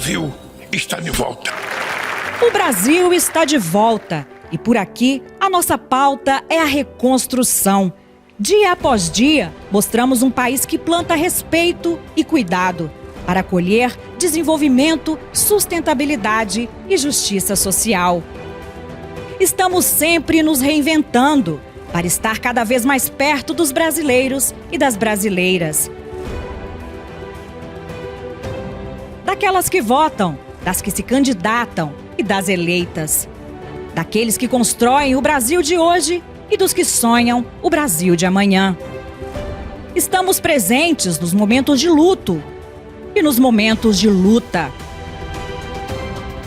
Brasil está de volta. O Brasil está de volta e por aqui a nossa pauta é a reconstrução. Dia após dia, mostramos um país que planta respeito e cuidado para acolher desenvolvimento, sustentabilidade e justiça social. Estamos sempre nos reinventando para estar cada vez mais perto dos brasileiros e das brasileiras. Daquelas que votam, das que se candidatam e das eleitas. Daqueles que constroem o Brasil de hoje e dos que sonham o Brasil de amanhã. Estamos presentes nos momentos de luto e nos momentos de luta.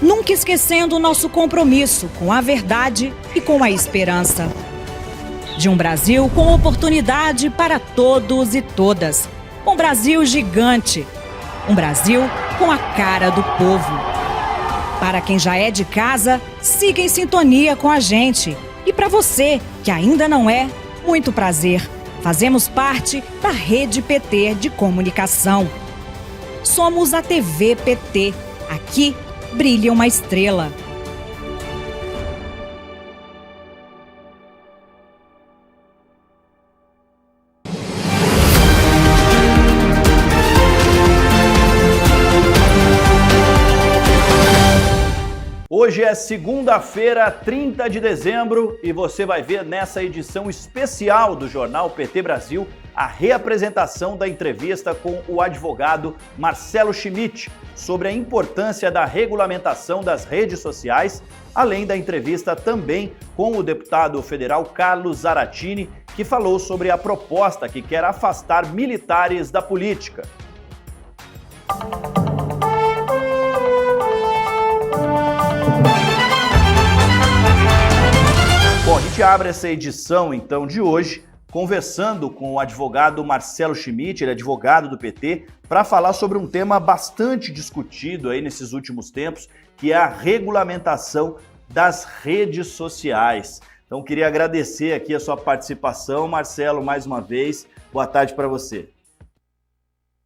Nunca esquecendo o nosso compromisso com a verdade e com a esperança. De um Brasil com oportunidade para todos e todas. Um Brasil gigante. Um Brasil com a cara do povo. Para quem já é de casa, siga em sintonia com a gente. E para você, que ainda não é, muito prazer. Fazemos parte da Rede PT de Comunicação. Somos a TV PT. Aqui brilha uma estrela. Hoje é segunda-feira, 30 de dezembro, e você vai ver nessa edição especial do Jornal PT Brasil a reapresentação da entrevista com o advogado Marcelo Schmidt sobre a importância da regulamentação das redes sociais, além da entrevista também com o deputado federal Carlos Zaratini, que falou sobre a proposta que quer afastar militares da política. Bom, a gente abre essa edição, então, de hoje, conversando com o advogado Marcelo Schmidt, ele é advogado do PT, para falar sobre um tema bastante discutido aí nesses últimos tempos, que é a regulamentação das redes sociais. Então, queria agradecer aqui a sua participação, Marcelo, mais uma vez. Boa tarde para você.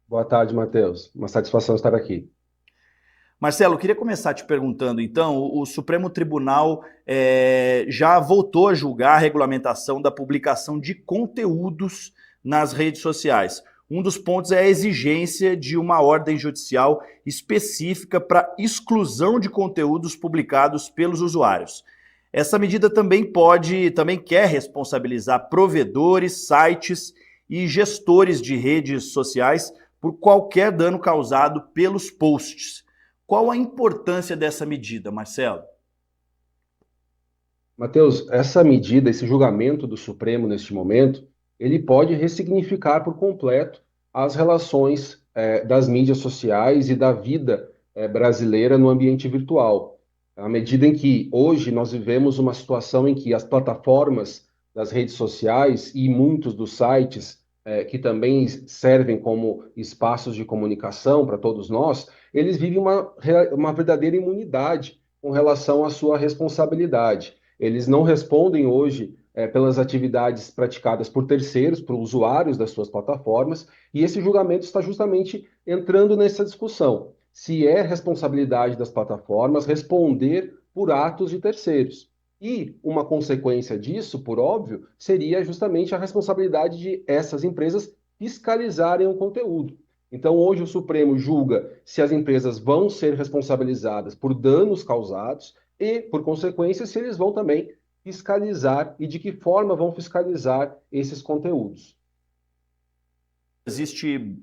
Boa tarde, Matheus. Uma satisfação estar aqui. Marcelo, eu queria começar te perguntando, então, o Supremo Tribunal já voltou a julgar a regulamentação da publicação de conteúdos nas redes sociais. Um dos pontos é a exigência de uma ordem judicial específica para exclusão de conteúdos publicados pelos usuários. Essa medida também quer responsabilizar provedores, sites e gestores de redes sociais por qualquer dano causado pelos posts. Qual a importância dessa medida, Marcelo? Matheus, essa medida, esse julgamento do Supremo neste momento, ele pode ressignificar por completo as relações das mídias sociais e da vida brasileira no ambiente virtual. À medida em que hoje nós vivemos uma situação em que as plataformas das redes sociais e muitos dos sites que também servem como espaços de comunicação para todos nós, eles vivem uma verdadeira imunidade com relação à sua responsabilidade. Eles não respondem hoje pelas atividades praticadas por terceiros, por usuários das suas plataformas, e esse julgamento está justamente entrando nessa discussão. Se é responsabilidade das plataformas responder por atos de terceiros. E uma consequência disso, por óbvio, seria justamente a responsabilidade de essas empresas fiscalizarem o conteúdo. Então, hoje o Supremo julga se as empresas vão ser responsabilizadas por danos causados e, por consequência, se eles vão também fiscalizar e de que forma vão fiscalizar esses conteúdos. Existe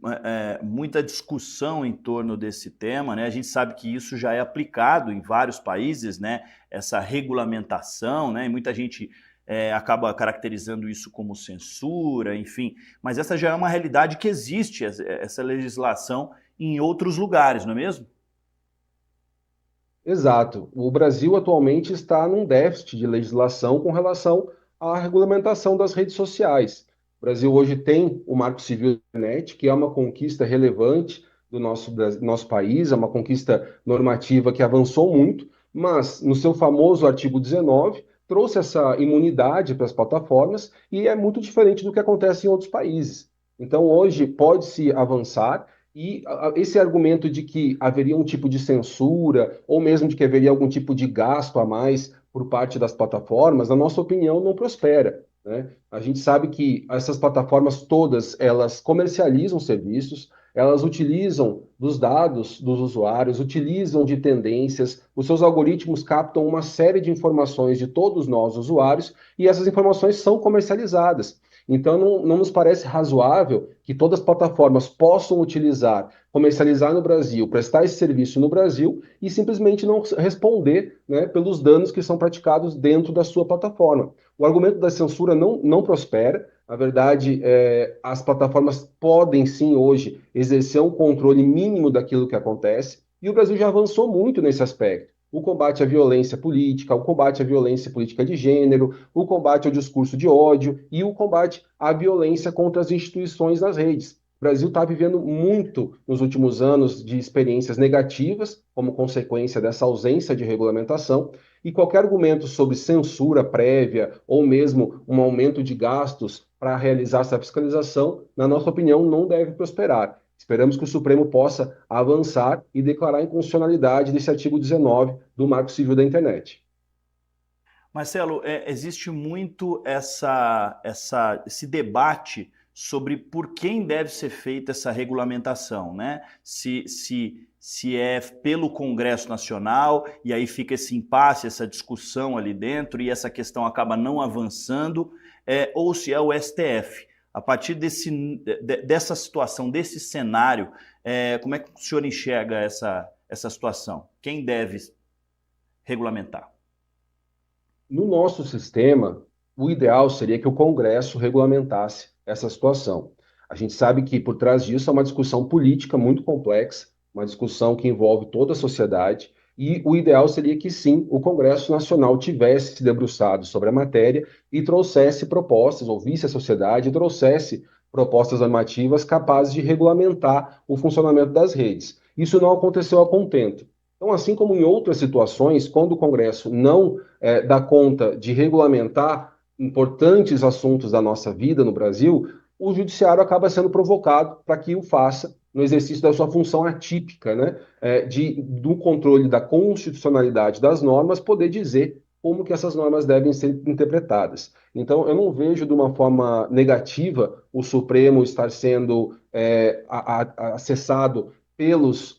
muita discussão em torno desse tema, né? A gente sabe que isso já é aplicado em vários países, né? Essa regulamentação, né? E muita gente acaba caracterizando isso como censura, enfim. Mas essa já é uma realidade que existe, essa legislação, em outros lugares, não é mesmo? Exato. O Brasil atualmente está num déficit de legislação com relação à regulamentação das redes sociais. O Brasil hoje tem o Marco Civil da Internet, que é uma conquista relevante do nosso país, é uma conquista normativa que avançou muito, mas no seu famoso artigo 19 trouxe essa imunidade para as plataformas e é muito diferente do que acontece em outros países. Então hoje pode-se avançar E esse argumento de que haveria um tipo de censura, ou mesmo de que haveria algum tipo de gasto a mais por parte das plataformas, na nossa opinião, não prospera, né? A gente sabe que essas plataformas todas, elas comercializam serviços, elas utilizam dos dados dos usuários, utilizam de tendências, os seus algoritmos captam uma série de informações de todos nós, usuários, e essas informações são comercializadas. Então, não nos parece razoável que todas as plataformas possam utilizar, comercializar no Brasil, prestar esse serviço no Brasil e simplesmente não responder, né, pelos danos que são praticados dentro da sua plataforma. O argumento da censura não prospera. Na verdade, as plataformas podem sim hoje exercer um controle mínimo daquilo que acontece, e o Brasil já avançou muito nesse aspecto. O combate à violência política, o combate à violência política de gênero, o combate ao discurso de ódio e o combate à violência contra as instituições nas redes. O Brasil está vivendo muito nos últimos anos de experiências negativas, como consequência dessa ausência de regulamentação, e qualquer argumento sobre censura prévia ou mesmo um aumento de gastos para realizar essa fiscalização, na nossa opinião, não deve prosperar. Esperamos que o Supremo possa avançar e declarar a inconstitucionalidade desse artigo 19 do Marco Civil da Internet. Marcelo, existe muito esse debate sobre por quem deve ser feita essa regulamentação, né? Se é pelo Congresso Nacional, e aí fica esse impasse, essa discussão ali dentro, e essa questão acaba não avançando, ou se é o STF. A partir dessa situação, desse cenário, como é que o senhor enxerga essa situação? Quem deve regulamentar? No nosso sistema, o ideal seria que o Congresso regulamentasse essa situação. A gente sabe que por trás disso é uma discussão política muito complexa, uma discussão que envolve toda a sociedade, e o ideal seria que sim, o Congresso Nacional tivesse se debruçado sobre a matéria e trouxesse propostas, ouvisse a sociedade e trouxesse propostas normativas capazes de regulamentar o funcionamento das redes. Isso não aconteceu a contento. Então, assim como em outras situações, quando o Congresso não dá conta de regulamentar importantes assuntos da nossa vida no Brasil, o Judiciário acaba sendo provocado para que o faça no exercício da sua função atípica, né, do controle da constitucionalidade das normas, poder dizer como que essas normas devem ser interpretadas. Então, eu não vejo de uma forma negativa o Supremo estar sendo acessado pelos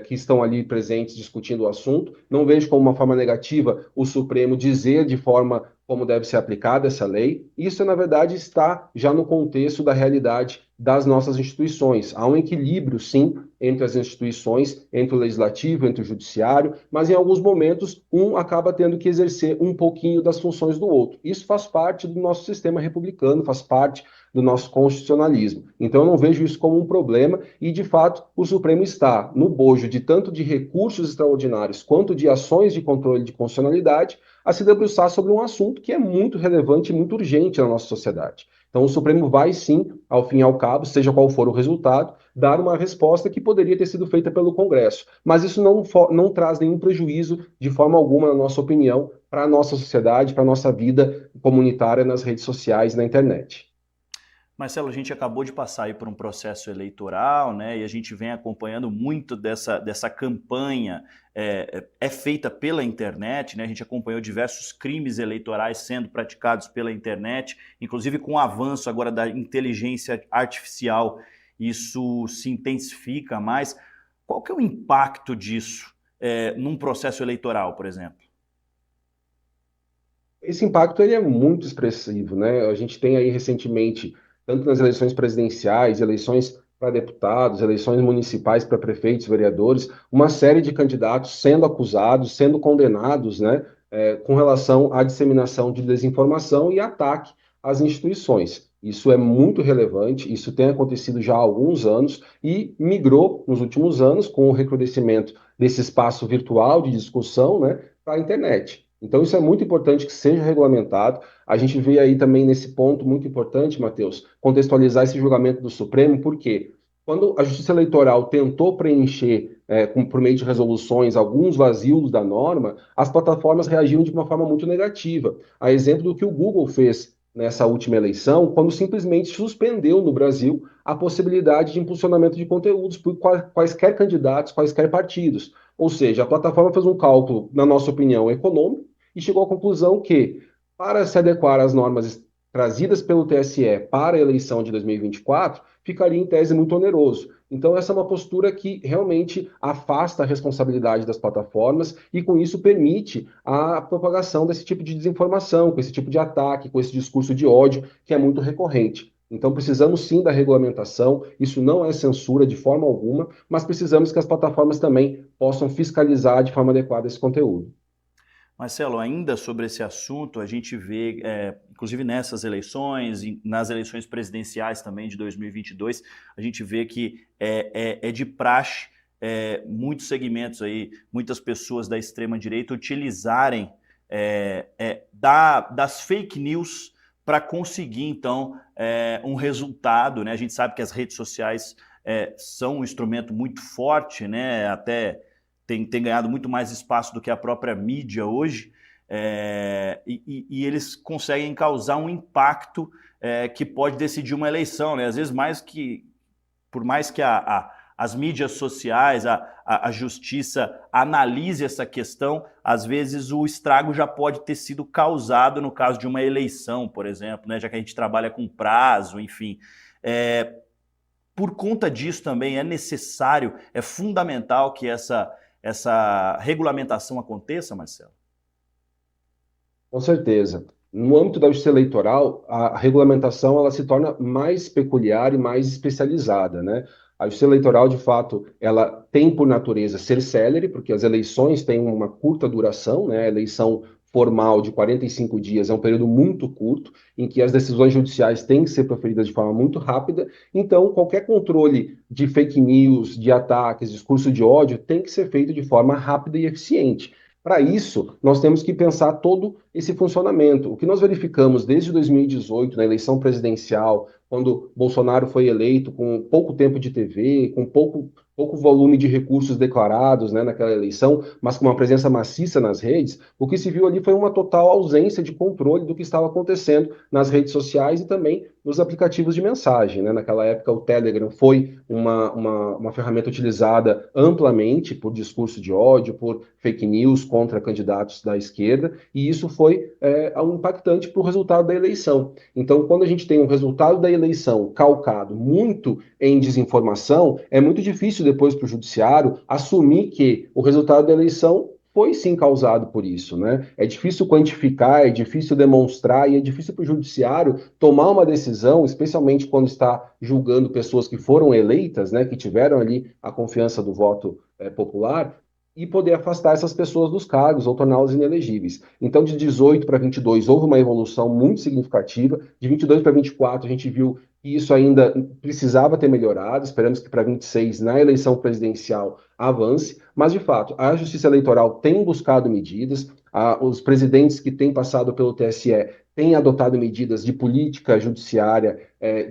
que estão ali presentes discutindo o assunto. Não vejo como uma forma negativa o Supremo dizer de forma como deve ser aplicada essa lei. Isso, na verdade, está já no contexto da realidade das nossas instituições. Há um equilíbrio, sim, entre as instituições, entre o legislativo, entre o judiciário, mas em alguns momentos um acaba tendo que exercer um pouquinho das funções do outro. Isso faz parte do nosso sistema republicano, faz parte do nosso constitucionalismo. Então eu não vejo isso como um problema e, de fato, o Supremo está no bojo de tanto de recursos extraordinários quanto de ações de controle de constitucionalidade a se debruçar sobre um assunto que é muito relevante e muito urgente na nossa sociedade. Então o Supremo vai sim, ao fim e ao cabo, seja qual for o resultado, dar uma resposta que poderia ter sido feita pelo Congresso. Mas isso não traz nenhum prejuízo, de forma alguma, na nossa opinião, para a nossa sociedade, para a nossa vida comunitária nas redes sociais e na internet. Marcelo, a gente acabou de passar aí por um processo eleitoral, né? E a gente vem acompanhando muito dessa campanha feita pela internet, né? A gente acompanhou diversos crimes eleitorais sendo praticados pela internet, inclusive com o avanço agora da inteligência artificial, isso se intensifica mais. Qual que é o impacto disso num processo eleitoral, por exemplo? Esse impacto ele é muito expressivo, né? A gente tem aí recentemente, tanto nas eleições presidenciais, eleições para deputados, eleições municipais para prefeitos, vereadores, uma série de candidatos sendo acusados, sendo condenados, né, com relação à disseminação de desinformação e ataque às instituições. Isso é muito relevante, isso tem acontecido já há alguns anos e migrou nos últimos anos com o recrudescimento desse espaço virtual de discussão, né, para a internet. Então isso é muito importante que seja regulamentado. A gente vê aí também nesse ponto muito importante, Matheus, contextualizar esse julgamento do Supremo, porque quando a Justiça Eleitoral tentou preencher, por meio de resoluções, alguns vazios da norma, as plataformas reagiram de uma forma muito negativa. A exemplo do que o Google fez nessa última eleição, quando simplesmente suspendeu no Brasil a possibilidade de impulsionamento de conteúdos por quaisquer candidatos, quaisquer partidos. Ou seja, a plataforma fez um cálculo, na nossa opinião, econômico e chegou à conclusão que, para se adequar às normas trazidas pelo TSE para a eleição de 2024, ficaria em tese muito oneroso. Então, essa é uma postura que realmente afasta a responsabilidade das plataformas e, com isso, permite a propagação desse tipo de desinformação, com esse tipo de ataque, com esse discurso de ódio que é muito recorrente. Então, precisamos sim da regulamentação, isso não é censura de forma alguma, mas precisamos que as plataformas também possam fiscalizar de forma adequada esse conteúdo. Marcelo, ainda sobre esse assunto, a gente vê, inclusive nessas eleições, nas eleições presidenciais também de 2022, a gente vê que é de praxe muitos segmentos aí, muitas pessoas da extrema-direita utilizarem das fake news para conseguir, então, um resultado, né? A gente sabe que as redes sociais são um instrumento muito forte, né? Até tem ganhado muito mais espaço do que a própria mídia hoje, e eles conseguem causar um impacto que pode decidir uma eleição, né? Às vezes, por mais que as mídias sociais, a justiça analise essa questão, às vezes o estrago já pode ter sido causado no caso de uma eleição, por exemplo, né? Já que a gente trabalha com prazo, enfim. Por conta disso também é necessário, é fundamental que essa regulamentação aconteça, Marcelo? Com certeza. No âmbito da justiça eleitoral, a regulamentação ela se torna mais peculiar e mais especializada, né? A justiça eleitoral, de fato, ela tem por natureza ser célere, porque as eleições têm uma curta duração, né? A eleição formal de 45 dias é um período muito curto, em que as decisões judiciais têm que ser proferidas de forma muito rápida. Então, qualquer controle de fake news, de ataques, discurso de ódio, tem que ser feito de forma rápida e eficiente. Para isso, nós temos que pensar todo esse funcionamento. O que nós verificamos desde 2018, na eleição presidencial, quando Bolsonaro foi eleito com pouco tempo de TV, com pouco volume de recursos declarados, né, naquela eleição, mas com uma presença maciça nas redes, o que se viu ali foi uma total ausência de controle do que estava acontecendo nas redes sociais e também nos aplicativos de mensagem, né? Naquela época, o Telegram foi uma ferramenta utilizada amplamente por discurso de ódio, por fake news contra candidatos da esquerda, e isso foi impactante para o resultado da eleição. Então, quando a gente tem um resultado da eleição calcado muito em desinformação, é muito difícil depois para o judiciário assumir que o resultado da eleição foi sim causado por isso, né? É difícil quantificar, é difícil demonstrar e é difícil para o judiciário tomar uma decisão, especialmente quando está julgando pessoas que foram eleitas, né, que tiveram ali a confiança do voto popular, e poder afastar essas pessoas dos cargos ou torná-las inelegíveis. Então, de 18 para 22 houve uma evolução muito significativa, de 22 para 24 a gente viu que isso ainda precisava ter melhorado, esperamos que para 26, na eleição presidencial, avance, mas de fato, a Justiça Eleitoral tem buscado medidas, os presidentes que têm passado pelo TSE têm adotado medidas de política judiciária,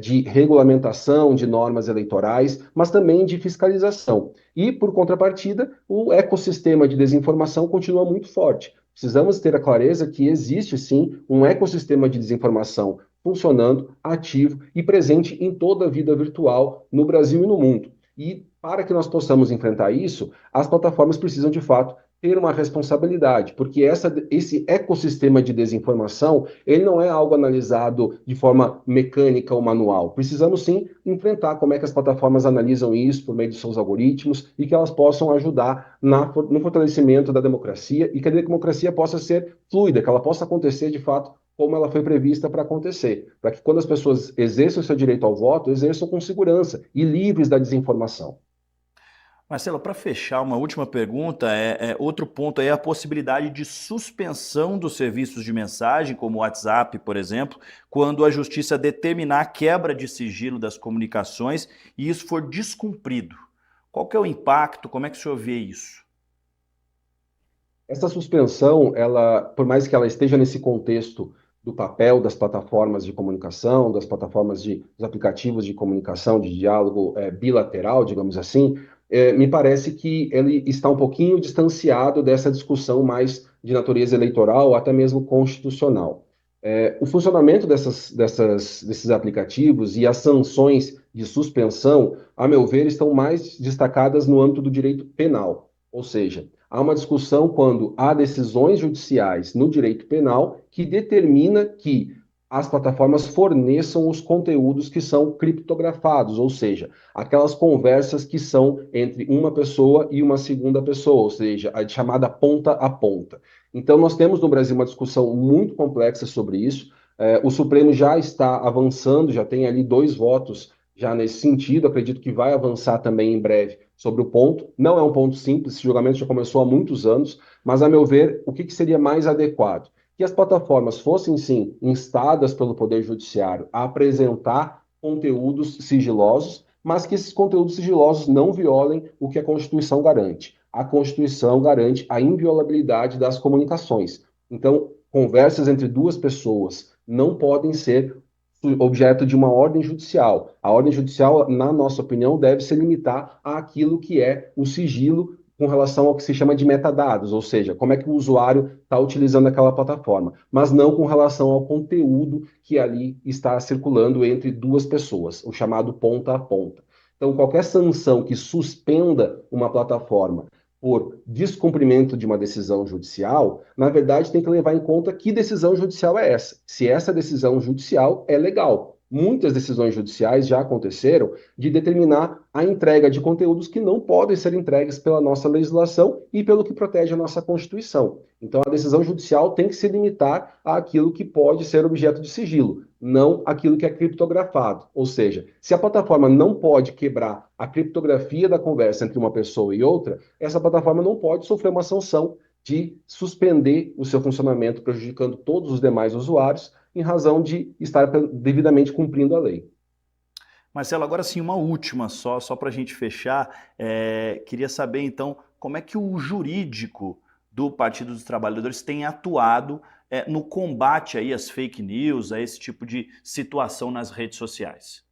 de regulamentação de normas eleitorais, mas também de fiscalização. E, por contrapartida, o ecossistema de desinformação continua muito forte. Precisamos ter a clareza que existe, sim, um ecossistema de desinformação funcionando, ativo e presente em toda a vida virtual no Brasil e no mundo. E para que nós possamos enfrentar isso, as plataformas precisam, de fato, ter uma responsabilidade, porque esse ecossistema de desinformação, ele não é algo analisado de forma mecânica ou manual. Precisamos, sim, enfrentar como é que as plataformas analisam isso por meio dos seus algoritmos e que elas possam ajudar no fortalecimento da democracia e que a democracia possa ser fluida, que ela possa acontecer, de fato, como ela foi prevista para acontecer, para que quando as pessoas exerçam seu direito ao voto, exerçam com segurança e livres da desinformação. Marcelo, para fechar, uma última pergunta, outro ponto é a possibilidade de suspensão dos serviços de mensagem, como o WhatsApp, por exemplo, quando a justiça determinar a quebra de sigilo das comunicações e isso for descumprido. Qual que é o impacto? Como é que o senhor vê isso? Essa suspensão, por mais que ela esteja nesse contexto do papel das plataformas de comunicação, dos aplicativos de comunicação, de diálogo bilateral, digamos assim, me parece que ele está um pouquinho distanciado dessa discussão mais de natureza eleitoral, ou até mesmo constitucional. O funcionamento desses aplicativos e as sanções de suspensão, a meu ver, estão mais destacadas no âmbito do direito penal. Ou seja, há uma discussão quando há decisões judiciais no direito penal que determina que as plataformas forneçam os conteúdos que são criptografados, ou seja, aquelas conversas que são entre uma pessoa e uma segunda pessoa, ou seja, a chamada ponta a ponta. Então, nós temos no Brasil uma discussão muito complexa sobre isso. O Supremo já está avançando, já tem ali 2 votos já nesse sentido, acredito que vai avançar também em breve sobre o ponto. Não é um ponto simples, esse julgamento já começou há muitos anos, mas, a meu ver, o que seria mais adequado? Que as plataformas fossem, sim, instadas pelo Poder Judiciário a apresentar conteúdos sigilosos, mas que esses conteúdos sigilosos não violem o que a Constituição garante. A Constituição garante a inviolabilidade das comunicações. Então, conversas entre 2 pessoas não podem ser objeto de uma ordem judicial. A ordem judicial, na nossa opinião, deve se limitar àquilo que é o sigilo com relação ao que se chama de metadados, ou seja, como é que o usuário está utilizando aquela plataforma, mas não com relação ao conteúdo que ali está circulando entre 2 pessoas, o chamado ponta a ponta. Então, qualquer sanção que suspenda uma plataforma por descumprimento de uma decisão judicial, na verdade tem que levar em conta que decisão judicial é essa. Se essa decisão judicial é legal. Muitas decisões judiciais já aconteceram de determinar a entrega de conteúdos que não podem ser entregues pela nossa legislação e pelo que protege a nossa Constituição. Então, a decisão judicial tem que se limitar àquilo que pode ser objeto de sigilo, não aquilo que é criptografado. Ou seja, se a plataforma não pode quebrar a criptografia da conversa entre uma pessoa e outra, essa plataforma não pode sofrer uma sanção de suspender o seu funcionamento, prejudicando todos os demais usuários, em razão de estar devidamente cumprindo a lei. Marcelo, agora sim, uma última só para a gente fechar. Queria saber, então, como é que o jurídico do Partido dos Trabalhadores tem atuado no combate aí às fake news, a esse tipo de situação nas redes sociais?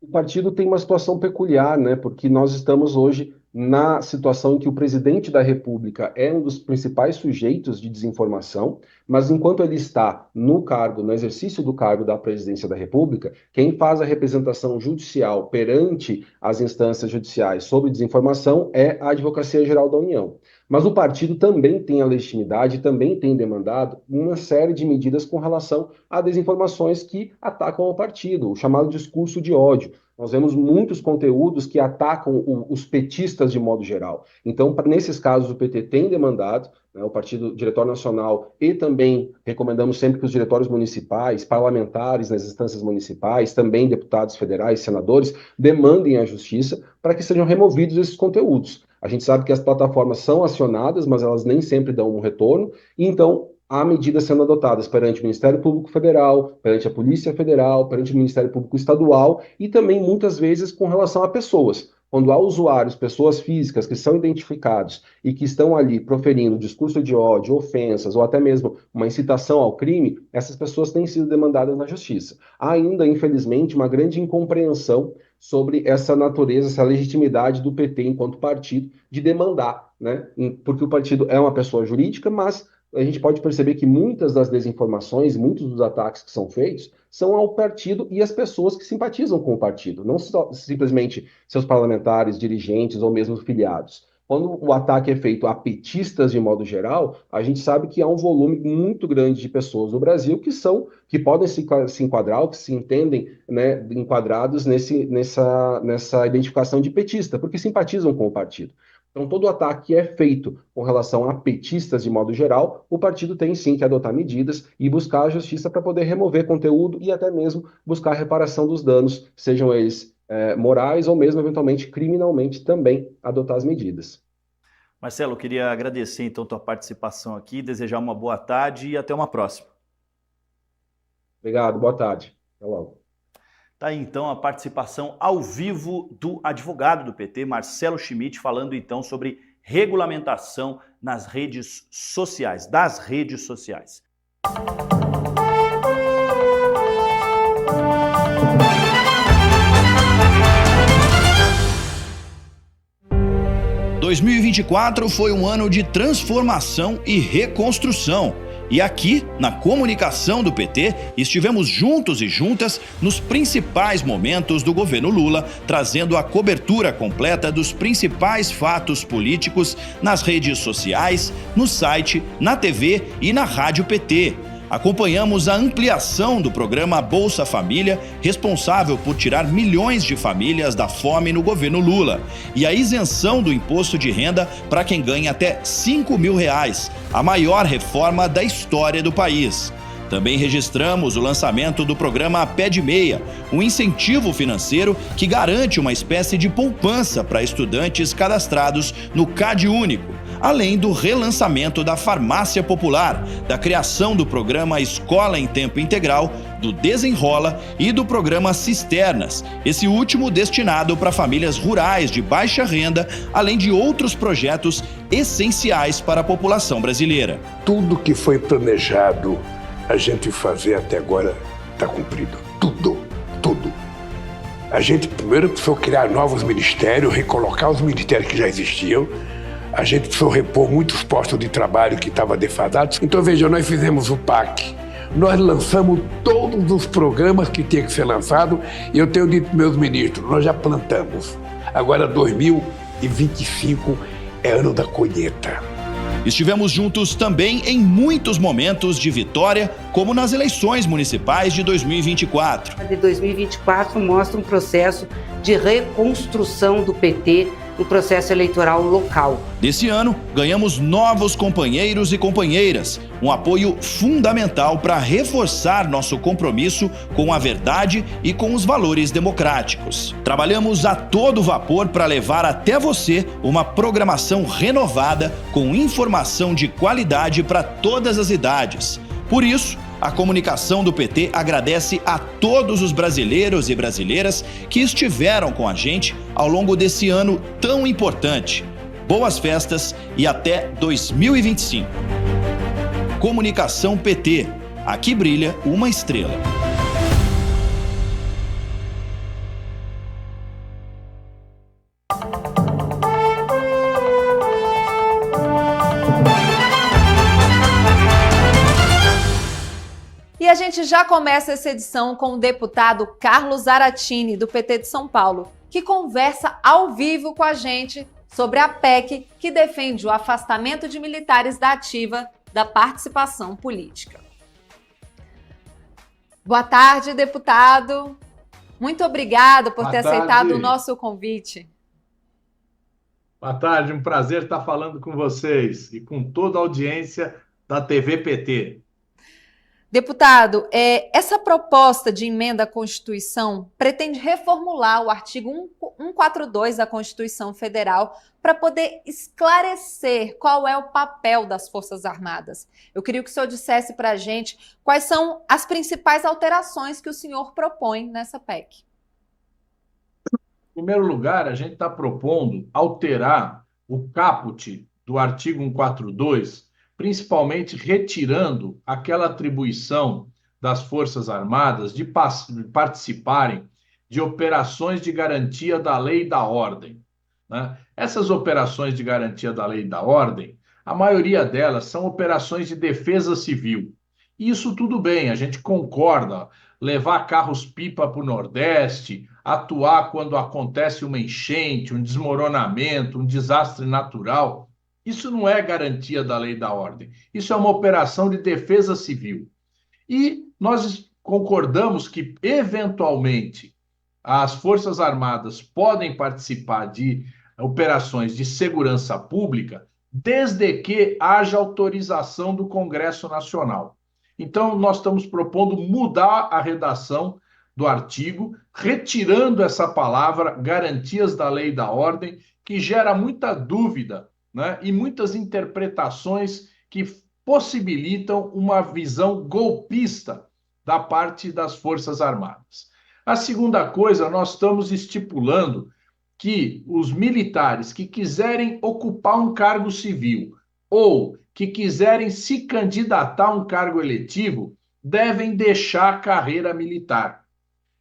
O partido tem uma situação peculiar, né? Porque nós estamos hoje na situação em que o presidente da República é um dos principais sujeitos de desinformação, mas enquanto ele está no cargo, no exercício do cargo da presidência da República, quem faz a representação judicial perante as instâncias judiciais sobre desinformação é a Advocacia Geral da União. Mas o partido também tem a legitimidade, também tem demandado uma série de medidas com relação a desinformações que atacam o partido, o chamado discurso de ódio. Nós vemos muitos conteúdos que atacam os petistas de modo geral. Então, nesses casos, o PT tem demandado, né, o Partido Diretório Nacional, e também recomendamos sempre que os diretórios municipais, parlamentares nas instâncias municipais, também deputados federais, senadores, demandem à justiça para que sejam removidos esses conteúdos. A gente sabe que as plataformas são acionadas, mas elas nem sempre dão um retorno, e então há medidas sendo adotadas perante o Ministério Público Federal, perante a Polícia Federal, perante o Ministério Público Estadual e também muitas vezes com relação a pessoas. Quando há usuários, pessoas físicas que são identificados e que estão ali proferindo discurso de ódio, ofensas ou até mesmo uma incitação ao crime, essas pessoas têm sido demandadas na justiça. Há ainda, infelizmente, uma grande incompreensão sobre essa natureza, essa legitimidade do PT enquanto partido de demandar, né? Porque o partido é uma pessoa jurídica, mas a gente pode perceber que muitas das desinformações, muitos dos ataques que são feitos, são ao partido e às pessoas que simpatizam com o partido, não simplesmente seus parlamentares, dirigentes ou mesmo filiados. Quando o ataque é feito a petistas de modo geral, a gente sabe que há um volume muito grande de pessoas no Brasil que podem se enquadrar, ou que se entendem, né, enquadrados nessa identificação de petista, porque simpatizam com o partido. Então, todo ataque que é feito com relação a petistas de modo geral, o partido tem sim que adotar medidas e buscar a justiça para poder remover conteúdo e até mesmo buscar a reparação dos danos, sejam eles morais ou mesmo eventualmente criminalmente também adotar as medidas. Marcelo, eu queria agradecer então a tua participação aqui, desejar uma boa tarde e até uma próxima. Obrigado, boa tarde. Até logo. Tá aí então a participação ao vivo do advogado do PT, Marcelo Schmidt, falando então sobre regulamentação nas redes sociais, das redes sociais. 2024 foi um ano de transformação e reconstrução. E aqui, na comunicação do PT, estivemos juntos e juntas nos principais momentos do governo Lula, trazendo a cobertura completa dos principais fatos políticos nas redes sociais, no site, na TV e na Rádio PT. Acompanhamos a ampliação do programa Bolsa Família, responsável por tirar milhões de famílias da fome no governo Lula, e a isenção do imposto de renda para quem ganha até R$5.000, a maior reforma da história do país. Também registramos o lançamento do programa Pé de Meia, um incentivo financeiro que garante uma espécie de poupança para estudantes cadastrados no CadÚnico, além do relançamento da Farmácia Popular, da criação do programa Escola em Tempo Integral, do Desenrola e do programa Cisternas, esse último destinado para famílias rurais de baixa renda, além de outros projetos essenciais para a população brasileira. Tudo que foi planejado a gente fazer até agora está cumprido. Tudo. A gente primeiro precisou criar novos ministérios, recolocar os ministérios que já existiam. A gente precisou repor muitos postos de trabalho que estavam defasados. Então, veja, nós fizemos o PAC. Nós lançamos todos os programas que tinham que ser lançados. E eu tenho dito para meus ministros, nós já plantamos. Agora, 2025 é ano da colheita. Estivemos juntos também em muitos momentos de vitória, como nas eleições municipais de 2024. A de 2024 mostra um processo de reconstrução do PT no processo eleitoral local. Desse ano, ganhamos novos companheiros e companheiras, um apoio fundamental para reforçar nosso compromisso com a verdade e com os valores democráticos. Trabalhamos a todo vapor para levar até você uma programação renovada com informação de qualidade para todas as idades. Por isso, a comunicação do PT agradece a todos os brasileiros e brasileiras que estiveram com a gente ao longo desse ano tão importante. Boas festas e até 2025. Comunicação PT. Aqui brilha uma estrela. E a gente já começa essa edição com o deputado Carlos Zaratini, do PT de São Paulo, que conversa ao vivo com a gente sobre a PEC que defende o afastamento de militares da ativa da participação política. Boa tarde, deputado. Muito obrigada por ter aceitado o nosso convite. Boa tarde, um prazer estar falando com vocês e com toda a audiência da TV PT. Deputado, essa proposta de emenda à Constituição pretende reformular o artigo 142 da Constituição Federal para poder esclarecer qual é o papel das Forças Armadas. Eu queria que o senhor dissesse para a gente quais são as principais alterações que o senhor propõe nessa PEC. Em primeiro lugar, a gente está propondo alterar o caput do artigo 142, principalmente retirando aquela atribuição das Forças Armadas de participarem de operações de garantia da lei e da ordem, né? Essas operações de garantia da lei e da ordem, a maioria delas são operações de defesa civil. E isso tudo bem, a gente concorda, levar carros-pipa para o Nordeste, atuar quando acontece uma enchente, um desmoronamento, um desastre natural. Isso não é garantia da lei e da ordem. Isso é uma operação de defesa civil. E nós concordamos que, eventualmente, as Forças Armadas podem participar de operações de segurança pública, desde que haja autorização do Congresso Nacional. Então, nós estamos propondo mudar a redação do artigo, retirando essa palavra garantias da lei e da ordem, que gera muita dúvida, né, e muitas interpretações que possibilitam uma visão golpista da parte das Forças Armadas. A segunda coisa, nós estamos estipulando que os militares que quiserem ocupar um cargo civil ou que quiserem se candidatar a um cargo eletivo devem deixar a carreira militar.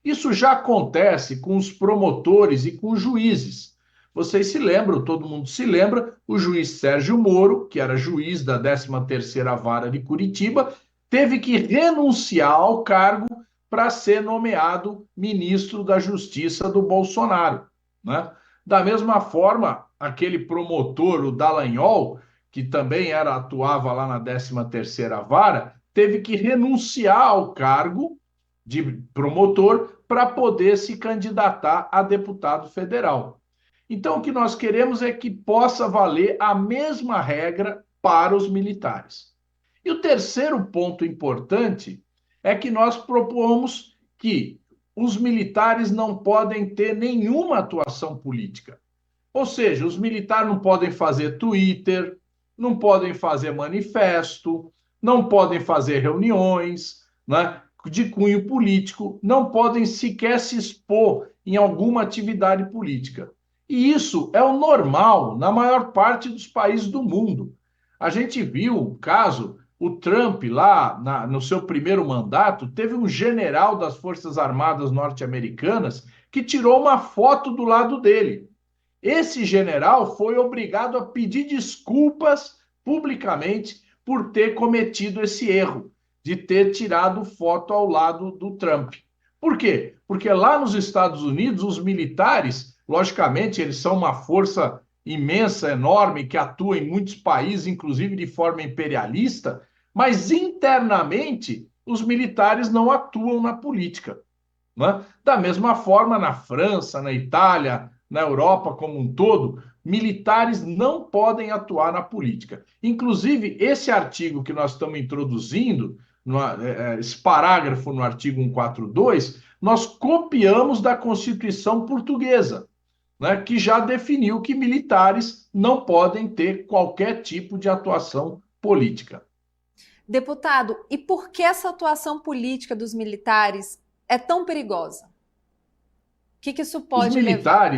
Isso já acontece com os promotores e com os juízes. vocês se lembram, todo mundo se lembra, o juiz Sérgio Moro, que era juiz da 13ª Vara de Curitiba, teve que renunciar ao cargo para ser nomeado ministro da Justiça do Bolsonaro, né? Da mesma forma, aquele promotor, o Dallagnol, que também atuava lá na 13ª Vara, teve que renunciar ao cargo de promotor para poder se candidatar a deputado federal. Então, o que nós queremos é que possa valer a mesma regra para os militares. E o terceiro ponto importante é que nós propomos que os militares não podem ter nenhuma atuação política. Ou seja, os militares não podem fazer Twitter, não podem fazer manifesto, não podem fazer reuniões, né, de cunho político, não podem sequer se expor em alguma atividade política. E isso é o normal na maior parte dos países do mundo. A gente viu o caso, o Trump lá no seu primeiro mandato, teve um general das Forças Armadas norte-americanas que tirou uma foto do lado dele. Esse general foi obrigado a pedir desculpas publicamente por ter cometido esse erro, de ter tirado foto ao lado do Trump. Por quê? Porque lá nos Estados Unidos, os militares, logicamente, eles são uma força imensa, enorme, que atua em muitos países, inclusive de forma imperialista, mas internamente os militares não atuam na política, né? Da mesma forma, na França, na Itália, na Europa como um todo, militares não podem atuar na política. Inclusive, esse artigo que nós estamos introduzindo, esse parágrafo no artigo 142, nós copiamos da Constituição Portuguesa, né, que já definiu que militares não podem ter qualquer tipo de atuação política. Deputado, e por que essa atuação política dos militares é tão perigosa? O que isso pode levar?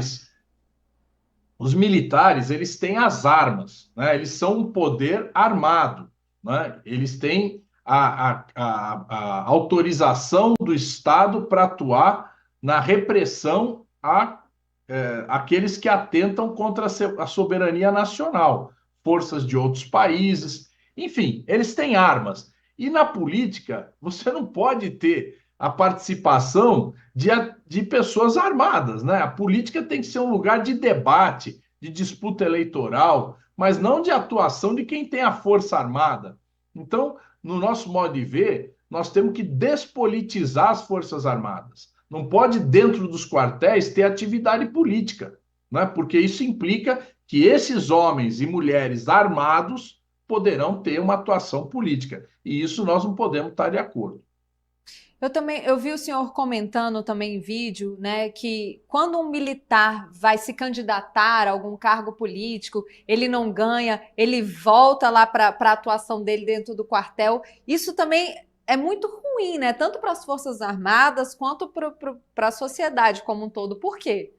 Os militares, eles têm as armas, né? Eles são um poder armado, né? Eles têm a autorização do Estado para atuar na repressão àqueles que atentam contra a soberania nacional, forças de outros países, enfim, eles têm armas. E na política, você não pode ter a participação de pessoas armadas, né? A política tem que ser um lugar de debate, de disputa eleitoral, mas não de atuação de quem tem a força armada. Então, no nosso modo de ver, nós temos que despolitizar as Forças Armadas. Não pode, dentro dos quartéis, ter atividade política, né? Porque isso implica que esses homens e mulheres armados poderão ter uma atuação política. E isso nós não podemos estar de acordo. Eu vi o senhor comentando também em vídeo, né, que quando um militar vai se candidatar a algum cargo político, ele não ganha, ele volta lá para a atuação dele dentro do quartel. Isso também é muito ruim, né, tanto para as Forças Armadas quanto para a sociedade como um todo. Por quê?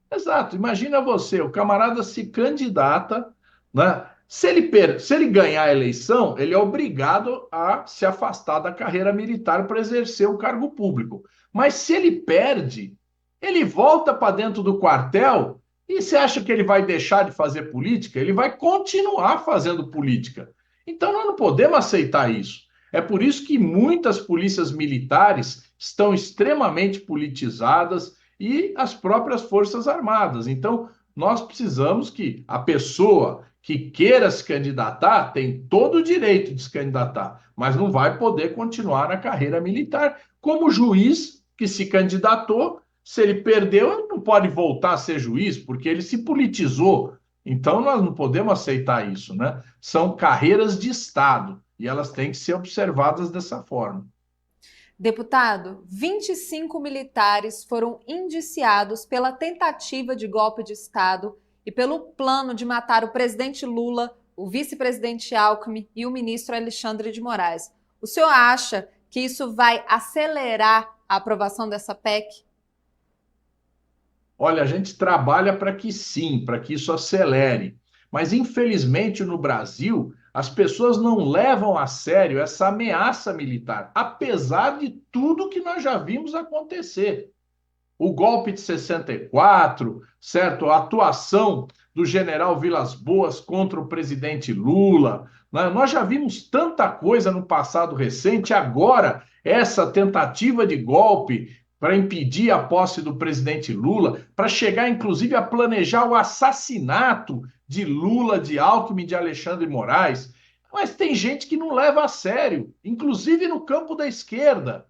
Exato. Imagina você, o camarada se candidata, né? Se ele ganhar a eleição, ele é obrigado a se afastar da carreira militar para exercer o cargo público. Mas se ele perde, ele volta para dentro do quartel e você acha que ele vai deixar de fazer política? Ele vai continuar fazendo política. Então nós não podemos aceitar isso. É por isso que muitas polícias militares estão extremamente politizadas e as próprias Forças Armadas. Então nós precisamos que a pessoa que queira se candidatar tem todo o direito de se candidatar, mas não vai poder continuar na carreira militar. Como juiz que se candidatou, se ele perdeu, ele não pode voltar a ser juiz, porque ele se politizou. Então, nós não podemos aceitar isso, né? São carreiras de Estado e elas têm que ser observadas dessa forma. Deputado, 25 militares foram indiciados pela tentativa de golpe de Estado e pelo plano de matar o presidente Lula, o vice-presidente Alckmin e o ministro Alexandre de Moraes. O senhor acha que isso vai acelerar a aprovação dessa PEC? Olha, a gente trabalha para que sim, para que isso acelere. Mas, infelizmente, no Brasil, as pessoas não levam a sério essa ameaça militar, apesar de tudo que nós já vimos acontecer. o golpe de 64, certo? A atuação do general Vilas Boas contra o presidente Lula, né? Nós já vimos tanta coisa no passado recente, agora essa tentativa de golpe para impedir a posse do presidente Lula, para chegar inclusive a planejar o assassinato de Lula, de Alckmin, de Alexandre de Moraes. Mas tem gente que não leva a sério, inclusive no campo da esquerda.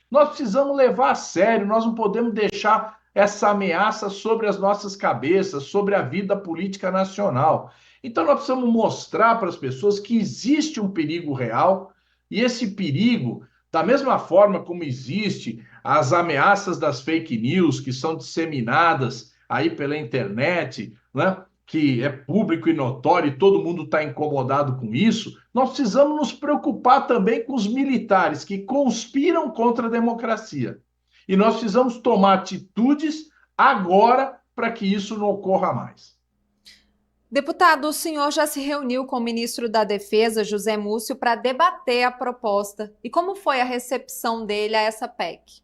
Nós precisamos levar a sério, nós não podemos deixar essa ameaça sobre as nossas cabeças, sobre a vida política nacional. Então nós precisamos mostrar para as pessoas que existe um perigo real, e esse perigo, da mesma forma como existe as ameaças das fake news que são disseminadas aí pela internet, né? Que é público e notório e todo mundo está incomodado com isso, nós precisamos nos preocupar também com os militares que conspiram contra a democracia. E nós precisamos tomar atitudes agora para que isso não ocorra mais. Deputado, o senhor já se reuniu com o ministro da Defesa, José Múcio, para debater a proposta. E como foi a recepção dele a essa PEC?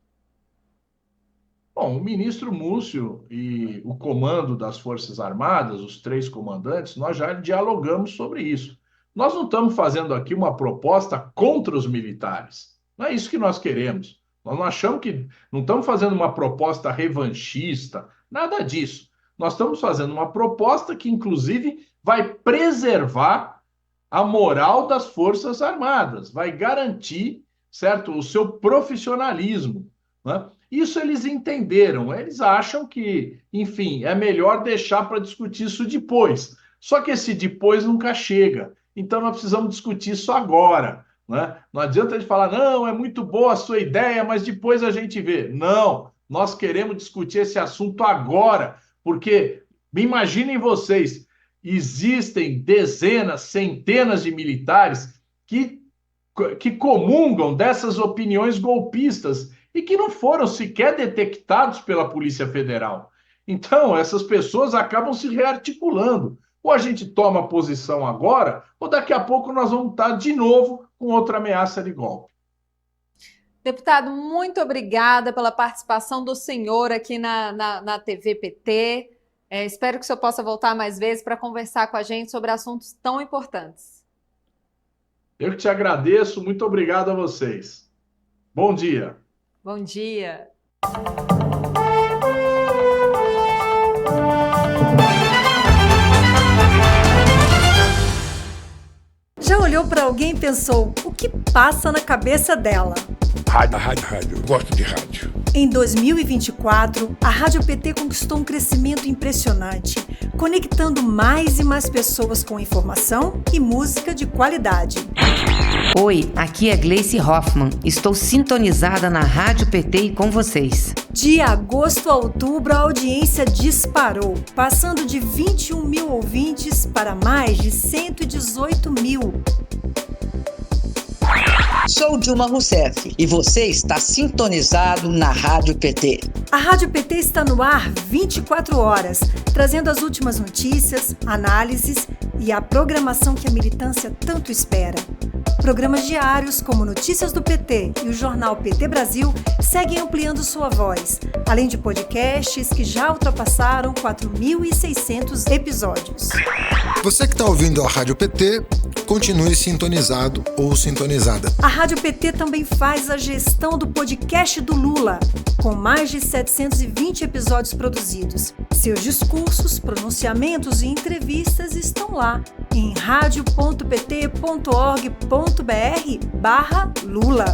Bom, o ministro Múcio e o comando das Forças Armadas, os 3 comandantes, nós já dialogamos sobre isso. Nós não estamos fazendo aqui uma proposta contra os militares. Não é isso que nós queremos. Nós não achamos que... Não estamos fazendo uma proposta revanchista, nada disso. Nós estamos fazendo uma proposta que, inclusive, vai preservar a moral das Forças Armadas, vai garantir, certo, o seu profissionalismo, né? Isso eles entenderam, eles acham que, enfim, é melhor deixar para discutir isso depois. Só que esse depois nunca chega, então nós precisamos discutir isso agora, né? Não adianta de falar, não, é muito boa a sua ideia, mas depois a gente vê. Não, nós queremos discutir esse assunto agora, porque, imaginem vocês, existem dezenas, centenas de militares que comungam dessas opiniões golpistas e que não foram sequer detectados pela Polícia Federal. Então, essas pessoas acabam se rearticulando. Ou a gente toma posição agora, ou daqui a pouco nós vamos estar de novo com outra ameaça de golpe. Deputado, muito obrigada pela participação do senhor aqui na TV PT. Espero que o senhor possa voltar mais vezes para conversar com a gente sobre assuntos tão importantes. Eu que te agradeço, muito obrigado a vocês. Bom dia. Bom dia. Já olhou para alguém e pensou, o que passa na cabeça dela? Rádio. Eu gosto de rádio. Em 2024, a Rádio PT conquistou um crescimento impressionante, conectando mais e mais pessoas com informação e música de qualidade. Oi, aqui é Gleice Hoffmann. Estou sintonizada na Rádio PT e com vocês. De agosto a outubro, a audiência disparou, passando de 21 mil ouvintes para mais de 118 mil. Sou Dilma Rousseff e você está sintonizado na Rádio PT. A Rádio PT está no ar 24 horas, trazendo as últimas notícias, análises e a programação que a militância tanto espera. Programas diários como Notícias do PT e o jornal PT Brasil seguem ampliando sua voz, além de podcasts que já ultrapassaram 4.600 episódios. Você que está ouvindo a Rádio PT, continue sintonizado ou sintonizada. A Rádio PT também faz a gestão do podcast do Lula, com mais de 720 episódios produzidos. Seus discursos, pronunciamentos e entrevistas estão lá em radio.pt.org.br/Lula.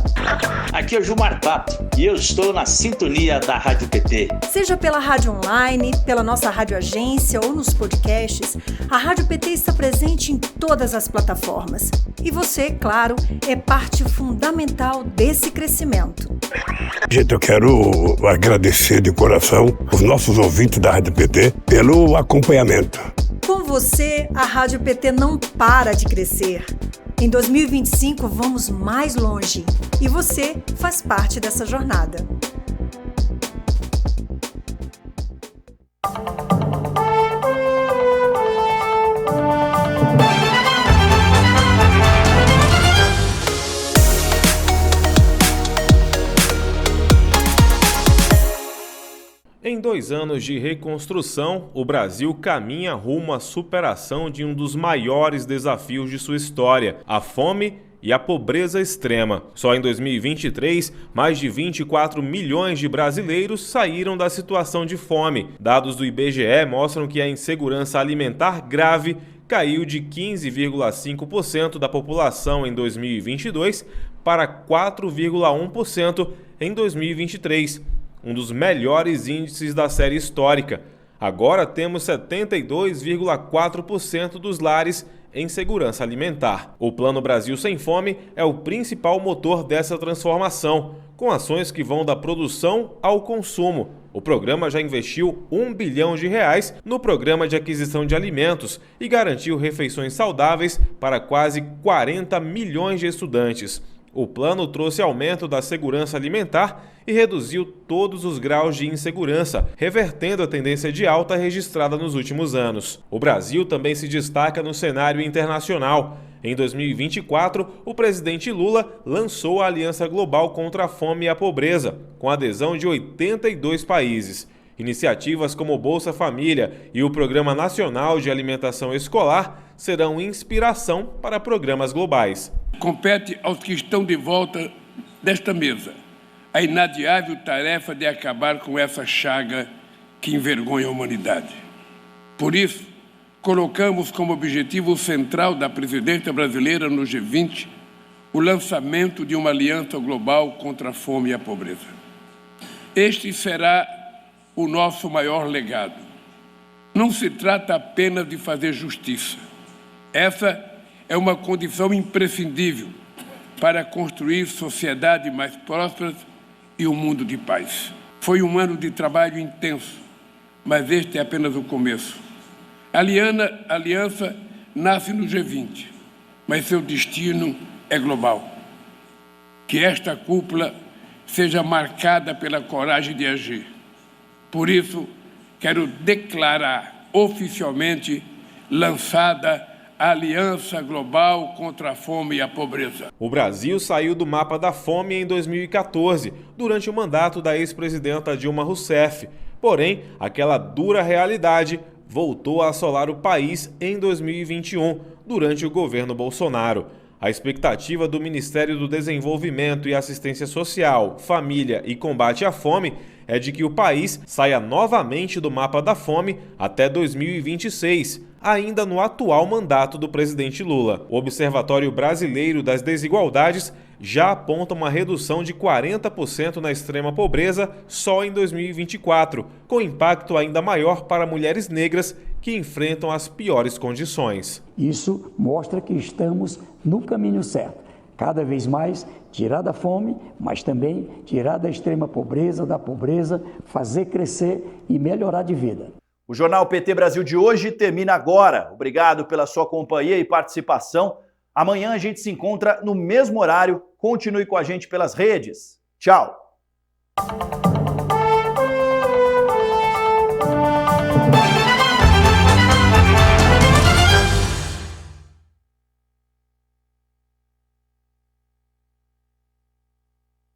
Aqui é o Gilmar Tato e eu estou na sintonia da Rádio PT. Seja pela rádio online, pela nossa rádio agência ou nos podcasts, a Rádio PT está presente em todas as plataformas. E você, claro, é parte fundamental desse crescimento. Gente, eu quero agradecer de coração os nossos ouvintes da Rádio PT pelo acompanhamento. Com você, a Rádio PT não para de crescer. Em 2025, vamos mais longe. E você faz parte dessa jornada. Em 2 anos de reconstrução, o Brasil caminha rumo à superação de um dos maiores desafios de sua história, a fome e a pobreza extrema. Só em 2023, mais de 24 milhões de brasileiros saíram da situação de fome. Dados do IBGE mostram que a insegurança alimentar grave caiu de 15,5% da população em 2022 para 4,1% em 2023, um dos melhores índices da série histórica. Agora temos 72,4% dos lares em segurança alimentar. O Plano Brasil Sem Fome é o principal motor dessa transformação, com ações que vão da produção ao consumo. O programa já investiu R$1 bilhão no programa de aquisição de alimentos e garantiu refeições saudáveis para quase 40 milhões de estudantes. O plano trouxe aumento da segurança alimentar e reduziu todos os graus de insegurança, revertendo a tendência de alta registrada nos últimos anos. O Brasil também se destaca no cenário internacional. Em 2024, o presidente Lula lançou a Aliança Global contra a Fome e a Pobreza, com adesão de 82 países. Iniciativas como o Bolsa Família e o Programa Nacional de Alimentação Escolar serão inspiração para programas globais. Compete aos que estão de volta desta mesa a inadiável tarefa de acabar com essa chaga que envergonha a humanidade. Por isso, colocamos como objetivo central da presidência brasileira no G20 o lançamento de uma aliança global contra a fome e a pobreza. Este será o nosso maior legado. Não se trata apenas de fazer justiça. Essa é uma condição imprescindível para construir sociedades mais prósperas e um mundo de paz. Foi um ano de trabalho intenso, mas este é apenas o começo. A aliança nasce no G20, mas seu destino é global. Que esta cúpula seja marcada pela coragem de agir. Por isso, quero declarar oficialmente lançada a Aliança Global contra a Fome e a Pobreza. O Brasil saiu do mapa da fome em 2014, durante o mandato da ex-presidenta Dilma Rousseff. Porém, aquela dura realidade voltou a assolar o país em 2021, durante o governo Bolsonaro. A expectativa do Ministério do Desenvolvimento e Assistência Social, Família e Combate à Fome é de que o país saia novamente do mapa da fome até 2026, ainda no atual mandato do presidente Lula. O Observatório Brasileiro das Desigualdades já aponta uma redução de 40% na extrema pobreza só em 2024, com impacto ainda maior para mulheres negras que enfrentam as piores condições. Isso mostra que estamos no caminho certo. Cada vez mais tirar da fome, mas também tirar da extrema pobreza, da pobreza, fazer crescer e melhorar de vida. O Jornal PT Brasil de hoje termina agora. Obrigado pela sua companhia e participação. Amanhã a gente se encontra no mesmo horário. Continue com a gente pelas redes. Tchau!